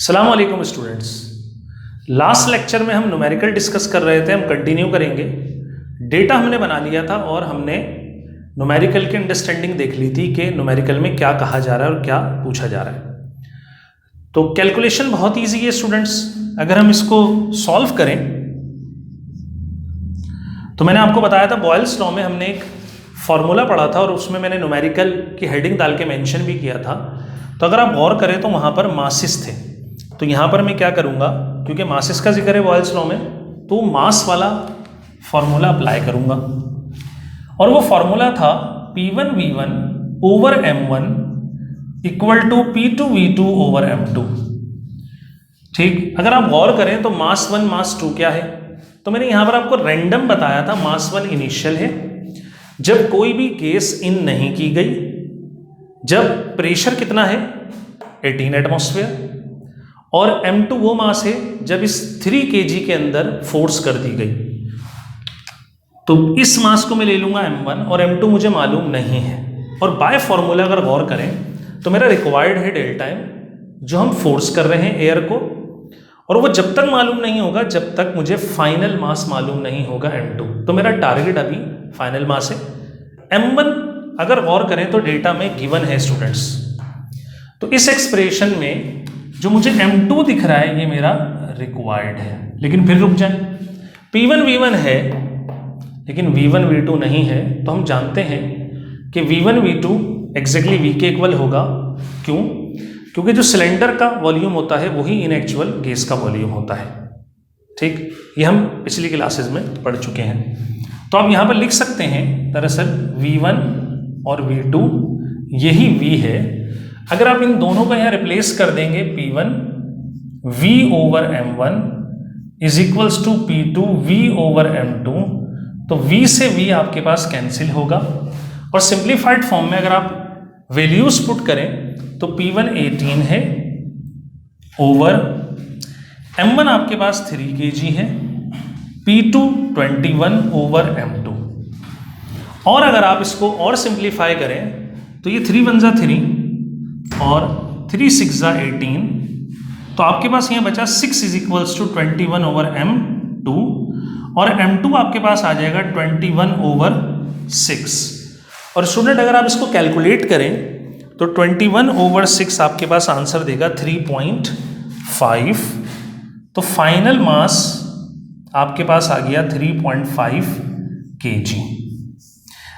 अस्सलाम वालेकुम students. Last lecture में हम न्यूमेरिकल डिस्कस कर रहे थे, हम कंटिन्यू करेंगे। डेटा हमने बना लिया था और हमने न्यूमेरिकल की अंडरस्टैंडिंग देख ली थी कि न्यूमेरिकल में क्या कहा जा रहा है और क्या पूछा जा रहा है। तो कैलकुलेशन बहुत ईजी है स्टूडेंट्स। अगर हम इसको सॉल्व करें तो मैंने आपको बताया था बॉयल्स लॉ में हमने एक फॉर्मूला पढ़ा था और उसमें मैंने न्यूमेरिकल की हेडिंग डाल के मेंशन भी किया था। तो अगर आप गौर करें तो वहाँ पर मासेस थे। तो यहाँ पर मैं क्या करूँगा, क्योंकि मासेस का जिक्र है बॉयल्स लॉ में, तो मास वाला फॉर्मूला अप्लाई करूँगा। और वो फॉर्मूला था P1V1 over M1 equal to P2V2 over M2। ठीक, अगर आप गौर करें तो मास 1 मास 2 क्या है, तो मैंने यहाँ पर आपको रैंडम बताया था। मास 1 इनिशियल है जब कोई भी गैस इन नहीं की गई, जब प्रेशर कितना है 18 एटमॉस्फेयर, और M2 वो मास है जब इस 3 kg के अंदर फोर्स कर दी गई। तो इस मास को मैं ले लूंगा M1 और M2 मुझे मालूम नहीं है। और बाय फॉर्मूला अगर गौर करें तो मेरा रिक्वायर्ड है डेल्टा M, जो हम फोर्स कर रहे हैं एयर को, और वो जब तक मालूम नहीं होगा जब तक मुझे फाइनल मास मालूम नहीं होगा M2। तो मेरा टारगेट अभी फाइनल मास है। M1 अगर गौर करें तो डेटा में गिवन है स्टूडेंट्स। तो इस एक्सप्रेशन में जो मुझे M2 दिख रहा है ये मेरा रिक्वायर्ड है। लेकिन फिर रुक जाए, P1V1 है लेकिन V1V2 नहीं है। तो हम जानते हैं कि V1V2 एग्जैक्टली V के इक्वल होगा। क्यों? क्योंकि जो सिलेंडर का वॉल्यूम होता है वही इन एक्चुअल गैस का वॉल्यूम होता है। ठीक, ये हम पिछली क्लासेस में पढ़ चुके हैं। तो आप यहाँ पर लिख सकते हैं दरअसल V1 और V2 यही V है। अगर आप इन दोनों को यहाँ रिप्लेस कर देंगे, P1 V over M1 is equals to P2 V over M2, तो V से V आपके पास कैंसिल होगा। और सिंप्लीफाइड फॉर्म में अगर आप वैल्यूज पुट करें तो P1 18 है ओवर M1 आपके पास 3 kg है, P2 21 ओवर M2। और अगर आप इसको और सिंप्लीफाई करें तो ये 3 1 जा 3 और 3 6 जा 18, तो आपके पास यहाँ बचा 6 is equals to 21 over M2, और M2 आपके पास आ जाएगा 21 ओवर 6। और स्टूडेंट अगर आप इसको कैलकुलेट करें तो 21 ओवर 6 आपके पास आंसर देगा 3.5। तो फाइनल मास आपके पास आ गया 3.5 kg।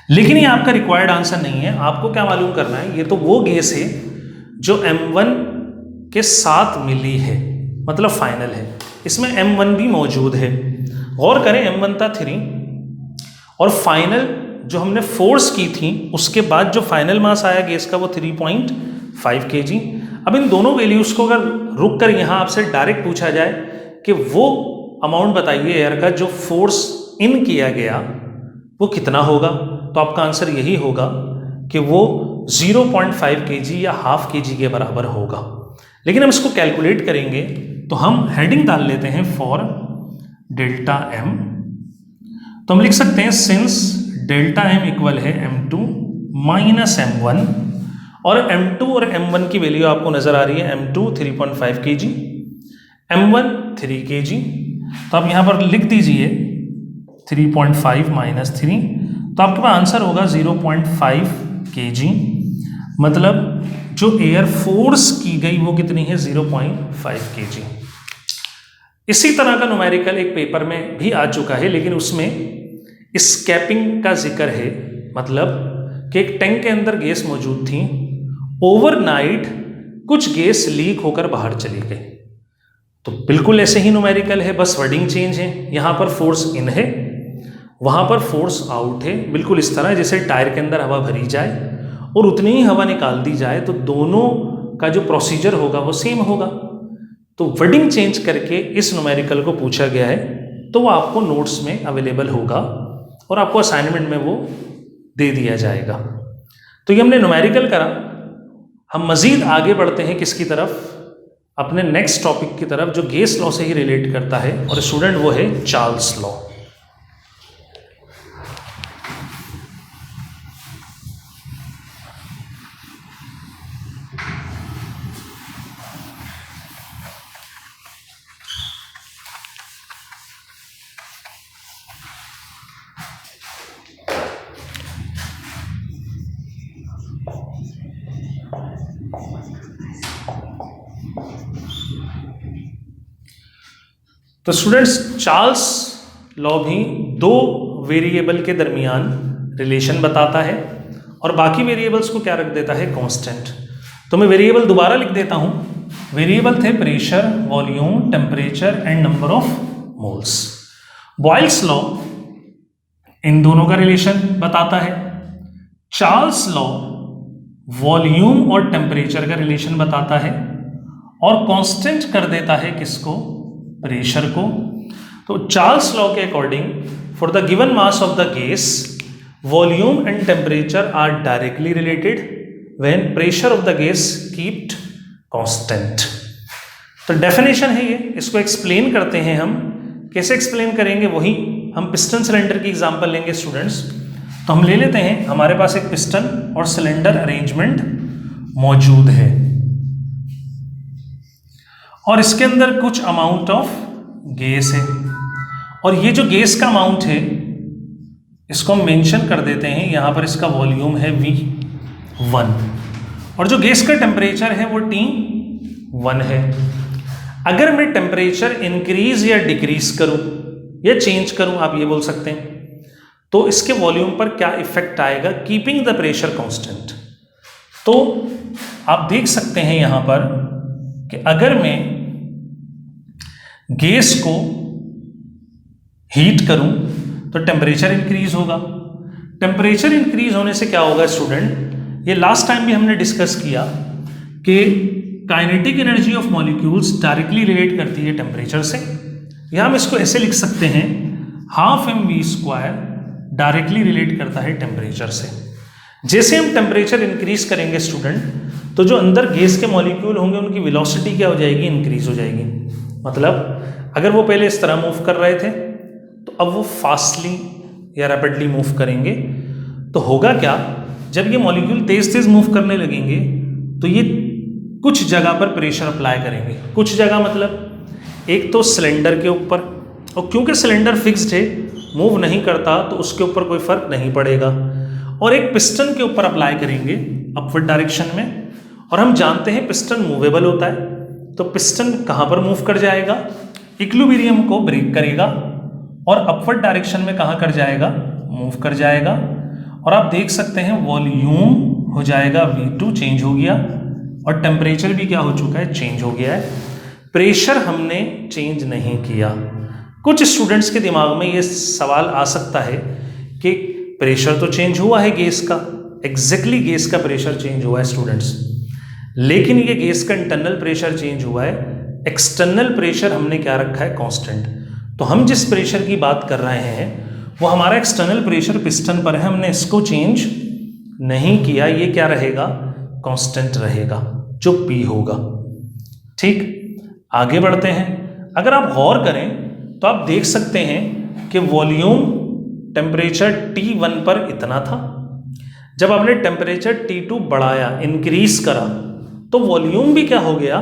लेकिन ये आपका रिक्वायर्ड आंसर नहीं है। आपको क्या मालूम करना है, ये तो वो गैस है जो M1 के साथ मिली है, मतलब फाइनल है। इसमें M1 भी मौजूद है। गौर करें, M1 था 3 और फाइनल जो हमने फोर्स की थी उसके बाद जो फाइनल मास आया गैस का वो 3.5 kg। अब इन दोनों वैल्यूज को अगर रुक कर यहाँ आपसे डायरेक्ट पूछा जाए कि वो अमाउंट बताइए एयर का जो फोर्स इन किया गया वो कितना होगा, तो आपका आंसर यही होगा कि वो 0.5 kg या हाफ kg के बराबर होगा। लेकिन हम इसको कैलकुलेट करेंगे तो हम हेडिंग डाल लेते हैं फॉर डेल्टा M। तो हम लिख सकते हैं सिंस डेल्टा M इक्वल है M2 माइनस M1, और M2 और M1 की वैल्यू आपको नजर आ रही है। M2 3.5 kg, M1 3 kg। तो आप यहाँ पर लिख दीजिए 3.5 माइनस 3, तो आपके पास आंसर होगा 0.5 kg। मतलब जो एयर फोर्स की गई वो कितनी है, 0.5 kg। इसी तरह का न्यूमेरिकल एक पेपर में भी आ चुका है, लेकिन उसमें स्कैपिंग का जिक्र है। मतलब कि एक टैंक के अंदर गैस मौजूद थी, ओवरनाइट कुछ गैस लीक होकर बाहर चली गई। तो बिल्कुल ऐसे ही न्यूमेरिकल है, बस वर्डिंग चेंज है। यहाँ पर फोर्स इन है, वहाँ पर फोर्स आउट है। बिल्कुल इस तरह जैसे टायर के अंदर हवा भरी जाए और उतनी ही हवा निकाल दी जाए, तो दोनों का जो प्रोसीजर होगा वो सेम होगा। तो वर्डिंग चेंज करके इस न्यूमेरिकल को पूछा गया है, तो वो आपको नोट्स में अवेलेबल होगा और आपको असाइनमेंट में वो दे दिया जाएगा। तो ये हमने न्यूमेरिकल करा। हम मजीद आगे बढ़ते हैं किसकी तरफ, अपने नेक्स्ट टॉपिक की तरफ जो गैस लॉ से ही रिलेट करता है, और स्टूडेंट वो है चार्ल्स लॉ। तो स्टूडेंट्स, चार्ल्स लॉ भी दो वेरिएबल के दरमियान रिलेशन बताता है और बाकी वेरिएबल्स को क्या रख देता है, कांस्टेंट। तो मैं वेरिएबल दोबारा लिख देता हूं। वेरिएबल थे pressure, volume, temperature and number of moles. Boyle's law in दोनों का रिलेशन बताता है। चार्ल्स लॉ वॉल्यूम और टेम्परेचर का रिलेशन बताता है और कांस्टेंट कर देता है किसको, प्रेशर को। तो चार्ल्स लॉ के according for the given mass of the gas volume and temperature are directly related when pressure of the gas keeped constant. तो डेफिनेशन है ये, इसको एक्सप्लेन करते हैं हम। कैसे एक्सप्लेन करेंगे, वही हम पिस्टन सिलेंडर की एग्जांपल लेंगे स्टूडेंट्स। तो हम ले लेते हैं, हमारे पास एक पिस्टन और सिलेंडर अरेंजमेंट मौजूद है और इसके अंदर कुछ अमाउंट ऑफ गैस है और ये जो गैस का अमाउंट है इसको हम मेंशन कर देते हैं। यहां पर इसका वॉल्यूम है V1 और जो गैस का टेम्परेचर है वो T1 है। अगर मैं टेम्परेचर इंक्रीज या डिक्रीज करूं या चेंज करूं, आप ये बोल सकते हैं, तो इसके वॉल्यूम पर क्या इफेक्ट आएगा, कीपिंग द प्रेशर कांस्टेंट। तो आप देख सकते हैं यहां पर कि अगर मैं गैस को हीट करूं तो टेम्परेचर इंक्रीज होगा। टेम्परेचर इंक्रीज होने से क्या होगा स्टूडेंट, ये लास्ट टाइम भी हमने डिस्कस किया कि kinetic energy of molecules directly relate करती है टेम्परेचर से। या हम इसको ऐसे लिख सकते हैं, हाफ mv² डायरेक्टली रिलेट करता है टेम्परेचर से। जैसे हम टेम्परेचर इंक्रीज करेंगे स्टूडेंट, तो जो अंदर गैस के मॉलिक्यूल होंगे उनकी वेलोसिटी क्या हो जाएगी, इंक्रीज हो जाएगी। मतलब अगर वो पहले इस तरह मूव कर रहे थे तो अब वो फास्टली या रैपिडली मूव करेंगे। तो होगा क्या, जब ये मॉलिक्यूल तेज तेज मूव करने लगेंगे तो ये कुछ जगह पर प्रेशर अप्लाई करेंगे। कुछ जगह मतलब एक तो सिलेंडर के ऊपर, और क्योंकि सिलेंडर फिक्स्ड है, मूव नहीं करता, तो उसके ऊपर कोई फर्क नहीं पड़ेगा। और एक पिस्टन के ऊपर अप्लाई करेंगे अपवर्ड डायरेक्शन में, और हम जानते हैं पिस्टन मूवेबल होता है। तो पिस्टन कहाँ पर मूव कर जाएगा, इक्विलिब्रियम को ब्रेक करेगा और अपवर्ड डायरेक्शन में कहाँ कर जाएगा, मूव कर जाएगा। और आप देख सकते हैं वॉल्यूम हो जाएगा V2, चेंज हो गया, और टेम्परेचर भी क्या हो चुका है, चेंज हो गया है। प्रेशर हमने चेंज नहीं किया। कुछ स्टूडेंट्स के दिमाग में ये सवाल आ सकता है कि प्रेशर तो चेंज हुआ है गैस का, एग्जैक्टली गैस का प्रेशर चेंज हुआ है स्टूडेंट्स, लेकिन ये गैस का इंटरनल प्रेशर चेंज हुआ है, एक्सटर्नल प्रेशर हमने क्या रखा है, कांस्टेंट। तो हम जिस प्रेशर की बात कर रहे हैं वो हमारा एक्सटर्नल प्रेशर पिस्टन पर है, हमने इसको चेंज नहीं किया। ये क्या रहेगा, कांस्टेंट रहेगा, जो P होगा। ठीक, आगे बढ़ते हैं। अगर आप गौर करें तो आप देख सकते हैं कि वॉल्यूम टेम्परेचर T1 पर इतना था, जब आपने टेम्परेचर T2 बढ़ाया, इंक्रीज करा, तो वॉल्यूम भी क्या हो गया,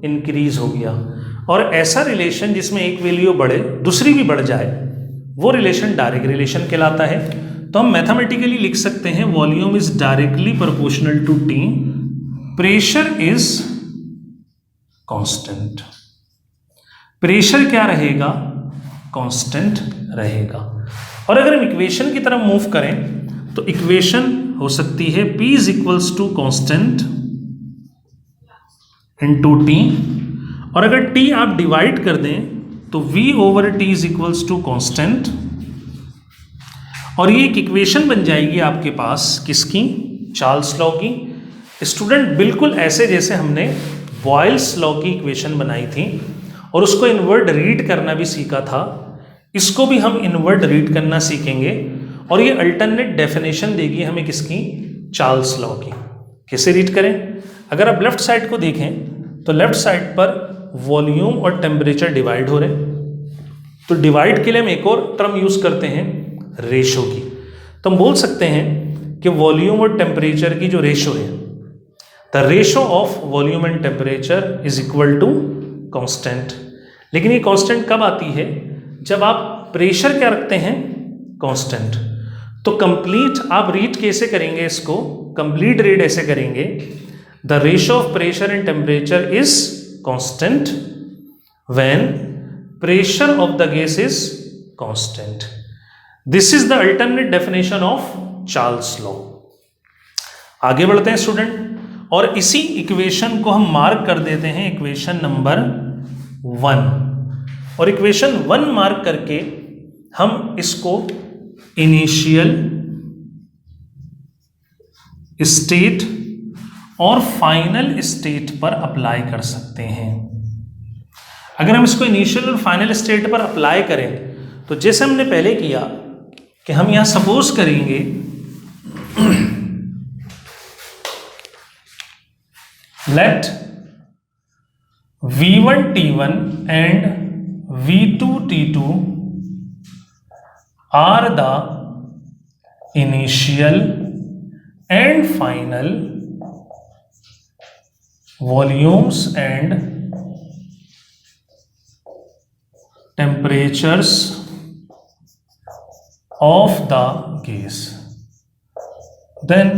इंक्रीज हो गया। और ऐसा रिलेशन जिसमें एक वैल्यू बढ़े दूसरी भी बढ़ जाए, वो रिलेशन डायरेक्ट रिलेशन कहलाता है। तो हम मैथमेटिकली लिख सकते हैं volume is directly proportional to T, pressure is constant. Pressure क्या रहेगा, कांस्टेंट रहेगा। और अगर हम इक्वेशन की तरफ मूव करें तो इक्वेशन हो सकती है P is equals to constant into T, और अगर T आप डिवाइड कर दें तो V over T is equals to constant, और ये एक इक्वेशन बन जाएगी आपके पास किसकी, चार्ल्स लॉ की। स्टूडेंट बिल्कुल ऐसे जैसे हमने बॉयल्स लॉ की इक्वेशन बनाई थी और उसको इनवर्ड रीड करना भी सीखा था, इसको भी हम इनवर्ड रीड करना सीखेंगे और ये अल्टरनेट डेफिनेशन देगी हमें किसकी, चार्ल्स लॉ की। कैसे रीड करें, अगर आप लेफ्ट साइड को देखें तो लेफ्ट साइड पर वॉल्यूम और टेम्परेचर डिवाइड हो रहे, तो डिवाइड के लिए हम एक और टर्म यूज करते हैं, रेशो की। तो हम बोल सकते हैं कि वॉल्यूम और टेम्परेचर की जो रेशो है, the ratio of volume and temperature is equal to constant. लेकिन ये कांस्टेंट कब आती है, जब आप प्रेशर क्या रखते हैं, कांस्टेंट। तो कंप्लीट आप रीड कैसे करेंगे इसको, कंप्लीट रीड ऐसे करेंगे, the ratio of pressure and temperature is constant when pressure of the gas is constant. This is the alternate definition of Charles law. आगे बढ़ते हैं स्टूडेंट, और इसी इक्वेशन को हम मार्क कर देते हैं इक्वेशन नंबर 1. और इक्वेशन 1 मार्क करके हम इसको इनिशियल स्टेट और फाइनल स्टेट पर अप्लाई कर सकते हैं. अगर हम इसको इनिशियल और फाइनल स्टेट पर अप्लाई करें तो जैसे हमने पहले किया कि हम यहां सपोज करेंगे late V1 T1 and V2 T2 are the initial and final volumes and temperatures of the gas. Then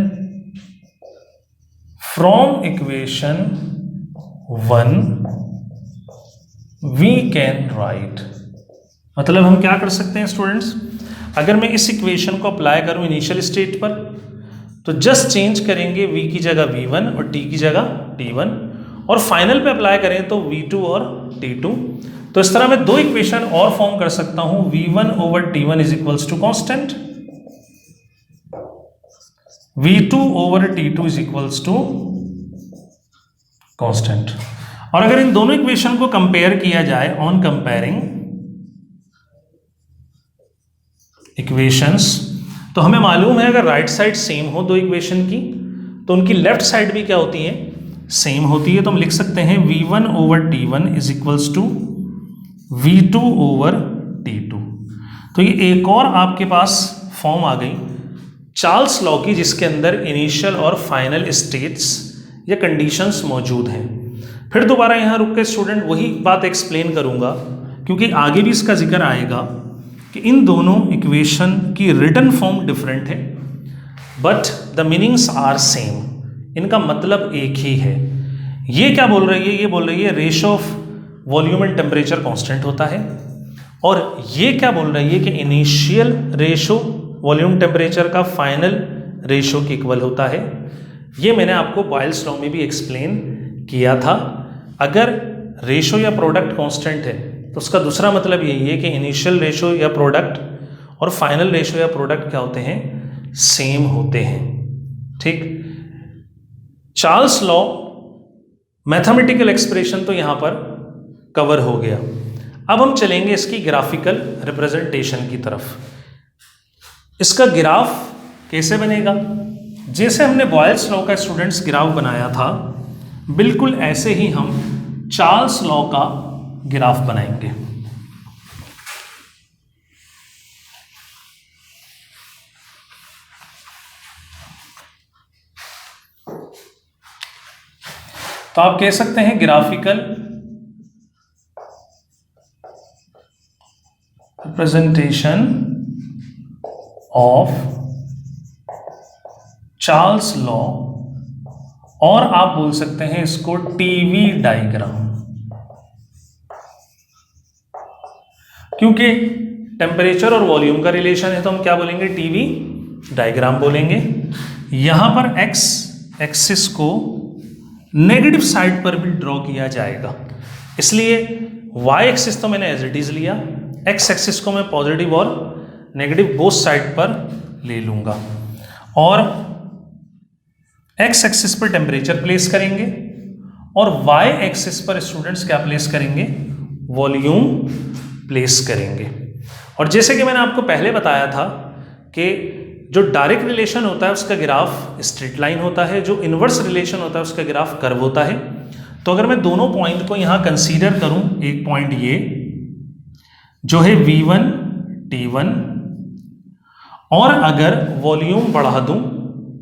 from equation 1 we can write, मतलब हम क्या कर सकते हैं स्टूडेंट्स, अगर मैं इस इक्वेशन को अप्लाई करूं इनिशियल स्टेट पर तो जस्ट चेंज करेंगे v की जगह v1 और t की जगह t1, और फाइनल पे अप्लाई करें तो v2 और t2. तो इस तरह मैं दो इक्वेशन और फॉर्म कर सकता हूं, v1 over t1 is equals to constant, v2 over t2 is equals to constant. और अगर इन दोनों इक्वेशन को कंपेयर किया जाए ऑन कंपेयरिंग इक्वेशंस, तो हमें मालूम है अगर राइट साइड सेम हो दो इक्वेशन की तो उनकी लेफ्ट साइड भी क्या होती है, सेम होती है. तो हम लिख सकते हैं v1 over t1 is equals to v2 over t2. तो ये एक और आपके पास फॉर्म आ गई चार्ल्स लॉ की जिसके अंदर इनिशियल और फाइनल स्टेट्स या कंडीशंस मौजूद हैं. फिर दोबारा यहाँ रुक के स्टूडेंट वही बात एक्सप्लेन करूँगा क्योंकि आगे भी इसका जिक्र आएगा कि इन दोनों इक्वेशन की रिटन फॉर्म डिफरेंट है but the meanings are same. इनका मतलब एक ही है. ये क्या बोल रही है, ये बोल रही है ratio of volume and temperature constant होता है, और ये क्या बोल रही है कि इनिशियल रेशियो वॉल्यूम टेम्परेचर का फाइनल रेशियो के इक्वल होता है. ये मैंने आपको बॉयल्स लॉ में भी एक्सप्लेन किया था. अगर रेशियो या प्रोडक्ट कांस्टेंट है तो उसका दूसरा मतलब यही है कि इनिशियल रेशियो या प्रोडक्ट और फाइनल रेशियो या प्रोडक्ट क्या होते हैं, सेम होते हैं. ठीक, चार्ल्स लॉ मैथमेटिकल एक्सप्रेशन तो यहां पर कवर हो गया. अब हम चलेंगे इसकी ग्राफिकल रिप्रेजेंटेशन की तरफ. इसका ग्राफ कैसे बनेगा, जैसे हमने बॉयल्स लॉ का स्टूडेंट्स ग्राफ बनाया था बिल्कुल ऐसे ही हम चार्ल्स लॉ का ग्राफ बनाएंगे. तो आप कह सकते हैं graphical representation of Charles law, और आप बोल सकते हैं इसको टीवी डायग्राम, क्योंकि टेम्परेचर और वॉल्यूम का रिलेशन है तो हम क्या बोलेंगे, टीवी डायग्राम बोलेंगे. यहां पर एक्स एक्सिस को नेगेटिव साइड पर भी ड्रॉ किया जाएगा, इसलिए वाई एक्सिस तो मैंने एज इट इज लिया, एक्स एक्सिस को मैं पॉजिटिव और नेगेटिव बोथ साइड पर ले लूंगा, और एक्स एक्सिस पर टेम्परेचर प्लेस करेंगे और वाई एक्सिस पर स्टूडेंट्स क्या प्लेस करेंगे, वॉल्यूम प्लेस करेंगे. और जैसे कि मैंने आपको पहले बताया था कि जो डायरेक्ट रिलेशन होता है उसका ग्राफ स्ट्रेट लाइन होता है, जो इनवर्स रिलेशन होता है उसका ग्राफ कर्व होता है. तो अगर मैं दोनों पॉइंट को यहां कंसीडर करूं, एक पॉइंट ये जो है V1 T1, और अगर वॉल्यूम बढ़ा दूं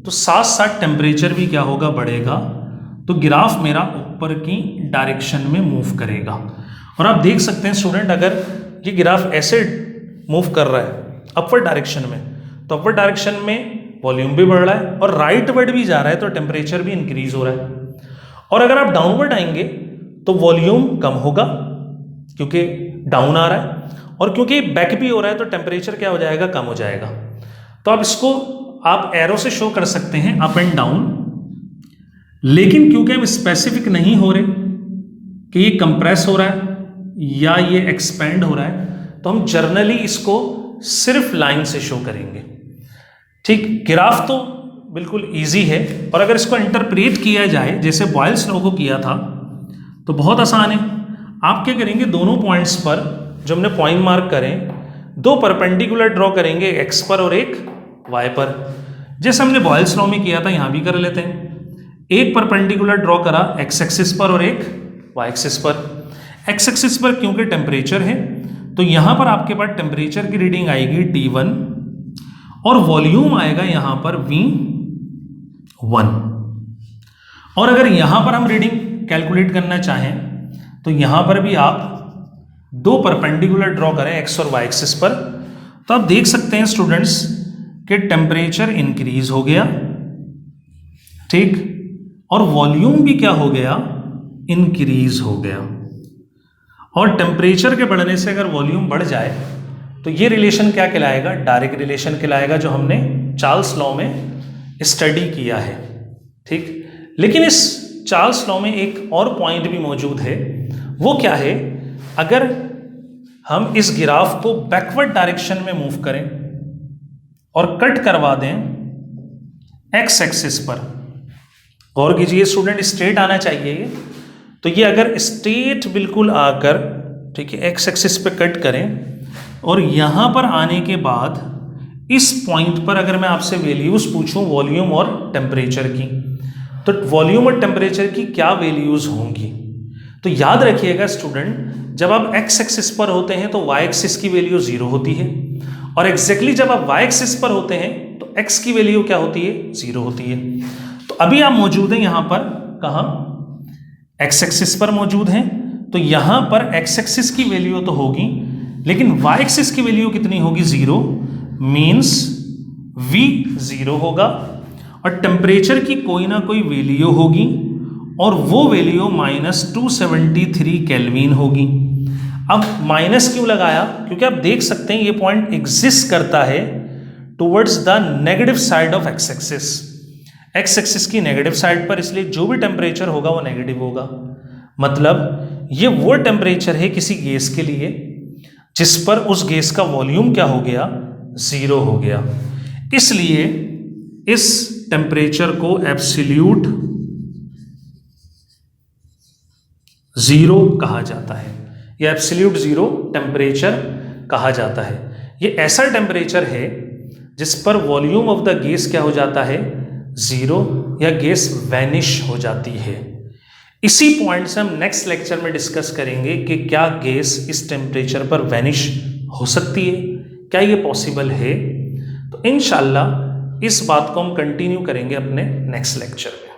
तो साथ साथ टेम्परेचर भी क्या होगा, बढ़ेगा, तो ग्राफ मेरा ऊपर की डायरेक्शन में मूव करेगा. और आप देख सकते हैं स्टूडेंट अगर ये ग्राफ ऐसे मूव कर रहा है अपवर्ड डायरेक्शन में, तो अपवर्ड डायरेक्शन में वॉल्यूम भी बढ़ रहा है और राइटवर्ड भी जा रहा है तो टेम्परेचर भी इंक्रीज हो रहा है. और अगर आप डाउनवर्ड आएंगे तो वॉल्यूम कम होगा क्योंकि डाउन आ रहा है, और क्योंकि बैक भी हो रहा है तो टेम्परेचर क्या हो जाएगा, कम हो जाएगा। तो अब इसको आप एरो से शो कर सकते हैं अप एंड डाउन, लेकिन क्योंकि हम स्पेसिफिक नहीं हो रहे कि ये कंप्रेस हो रहा है या ये एक्सपेंड हो रहा है, तो हम जर्नली इसको सिर्फ लाइन से शो करेंगे। ठीक, ग्राफ तो बिल्कुल इजी है, और अगर इसको इंटरप्रेट किया जाए जैसे बॉयल्स लॉ को किया था तो बहुत आसान है। आप क्या करेंगे, दोनों पॉइंट्स पर जो हमने पॉइंट मार्क करें, दो परपेंडिकुलर ड्रॉ करेंगे, एक्स पर और एक वाई पर, जैसे हमने बॉयल्स लॉ में किया था यहां भी कर लेते हैं। एक परपेंडिकुलर ड्रॉ करा एक्स एक्सिस पर और एक वाई एक्सिस पर। एक्स एक्सिस पर क्योंकि टेम्परेचर है तो यहां पर आपके पास टेम्परेचर की रीडिंग आएगी T1 और वॉल्यूम आएगा यहां पर V1। और अगर यहां पर हम रीडिंग कैलकुलेट करना चाहें तो यहां पर भी आप दो परपेंडिकुलर ड्रॉ करें एक्स और वाई एक्सिस पर, तो आप देख सकते हैं स्टूडेंट्स कि टेम्परेचर इंक्रीज हो गया, ठीक, और वॉल्यूम भी क्या हो गया, इंक्रीज हो गया। और टेम्परेचर के बढ़ने से अगर वॉल्यूम बढ़ जाए तो ये रिलेशन क्या कहलाएगा, डायरेक्ट रिलेशन कहलाएगा, जो हमने चार्ल्स लॉ में स्टडी किया है। ठीक, लेकिन इस चार्ल्स लॉ में एक और पॉइंट भी मौजूद है। वो क्या है, अगर हम इस ग्राफ को बैकवर्ड डायरेक्शन में मूव करें और कट करवा दें एक्स एक्सिस पर, गौर कीजिए स्टूडेंट, स्ट्रेट आना चाहिए ये, तो ये अगर स्ट्रेट बिल्कुल आकर, ठीक है, एक्स एक्सिस पे कट करें और यहां पर आने के बाद इस पॉइंट पर अगर मैं आपसे वैल्यूज पूछूं वॉल्यूम और टेम्परेचर की, तो वॉल्यूम और टेम्परेचर की क्या वैल्यूज होंगी। तो याद रखिएगा स्टूडेंट, जब आप एक्स एक्सिस पर होते हैं तो वाई एक्सिस की वैल्यू 0 होती है, और एग्जैक्टली जब आप वाई एक्सिस पर होते हैं तो एक्स की वैल्यू क्या होती है, 0 होती है। तो अभी आप मौजूद हैं यहां पर, कहां, एक्स एक्सिस पर मौजूद हैं, तो यहां पर एक्स एक्सिस की वैल्यू तो होगी, लेकिन वाई एक्सिस की वैल्यू कितनी होगी, 0, मीन्स V 0 होगा, और टेम्परेचर की कोई ना कोई वैल्यू होगी, और वो वैल्यू -273 केल्विन होगी। अब माइनस क्यों लगाया, क्योंकि आप देख सकते हैं ये पॉइंट एग्जिस्ट करता है towards the negative side of x axis, x axis की नेगेटिव साइड पर, इसलिए जो भी टेम्परेचर होगा वो नेगेटिव होगा। मतलब ये वो टेम्परेचर है किसी गैस के लिए जिस पर उस गैस का वॉल्यूम क्या हो गया, 0 हो गया। इसलिए इस टेम्परेचर को एब्सोल्यूट 0 कहा जाता है, या एब्सोल्यूट 0 टेम्परेचर कहा जाता है। ये ऐसा टेम्परेचर है जिस पर वॉल्यूम ऑफ द गैस क्या हो जाता है, 0, या गैस वैनिश हो जाती है। इसी पॉइंट से हम नेक्स्ट लेक्चर में डिस्कस करेंगे कि क्या गैस इस टेम्परेचर पर वैनिश हो सकती है, क्या ये पॉसिबल है। तो इंशाल्लाह इस बात को हम कंटिन्यू करेंगे अपने नेक्स्ट लेक्चर में।